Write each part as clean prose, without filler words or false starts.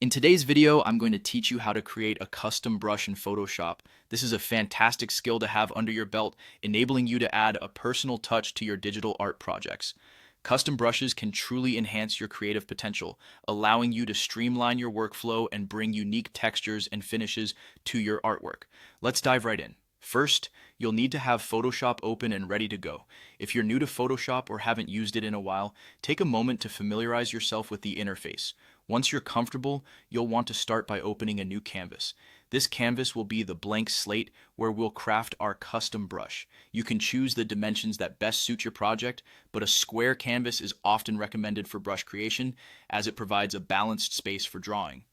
In today's video, I'm going to teach you how to create a custom brush in Photoshop. This is a fantastic skill to have under your belt, enabling you to add a personal touch to your digital art projects. Custom brushes can truly enhance your creative potential, allowing you to streamline your workflow and bring unique textures and finishes to your artwork. Let's dive right in. First, you'll need to have Photoshop open and ready to go. If you're new to Photoshop or haven't used it in a while, take a moment to familiarize yourself with the interface. Once you're comfortable, you'll want to start by opening a new canvas. This canvas will be the blank slate where we'll craft our custom brush. You can choose the dimensions that best suit your project, but a square canvas is often recommended for brush creation as it provides a balanced space for drawing.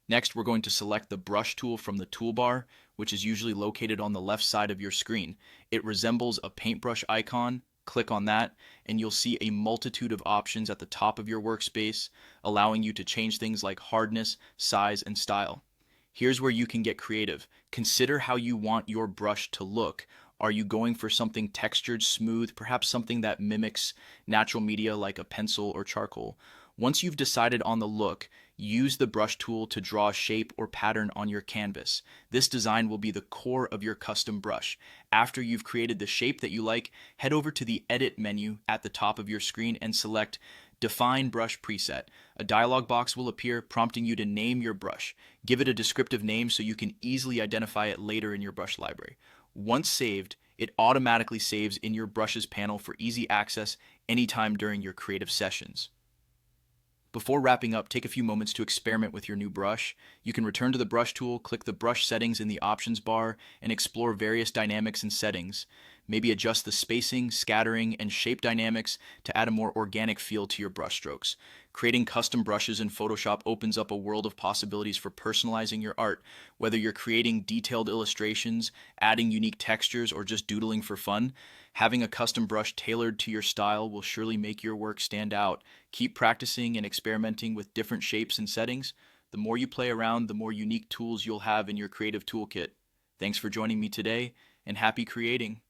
Next, we're going to select the brush tool from the toolbar, which is usually located on the left side of your screen. It resembles a paintbrush icon. Click on that, and you'll see a multitude of options at the top of your workspace, allowing you to change things like hardness, size, and style. Here's where you can get creative. Consider how you want your brush to look. Are you going for something textured, smooth, perhaps something that mimics natural media like a pencil or charcoal? Once you've decided on the look, use the brush tool to draw a shape or pattern on your canvas. This design will be the core of your custom brush. After you've created the shape that you like, head over to the Edit menu at the top of your screen and select Define Brush Preset. A dialog box will appear prompting you to name your brush. Give it a descriptive name so you can easily identify it later in your brush library. Once saved, it automatically saves in your brushes panel for easy access anytime during your creative sessions. Before wrapping up, take a few moments to experiment with your new brush. You can return to the brush tool, click the brush settings in the options bar, and explore various dynamics and settings. Maybe adjust the spacing, scattering, and shape dynamics to add a more organic feel to your brush strokes. Creating custom brushes in Photoshop opens up a world of possibilities for personalizing your art. Whether you're creating detailed illustrations, adding unique textures, or just doodling for fun, having a custom brush tailored to your style will surely make your work stand out. Keep practicing and experimenting with different shapes and settings. The more you play around, the more unique tools you'll have in your creative toolkit. Thanks for joining me today, and happy creating!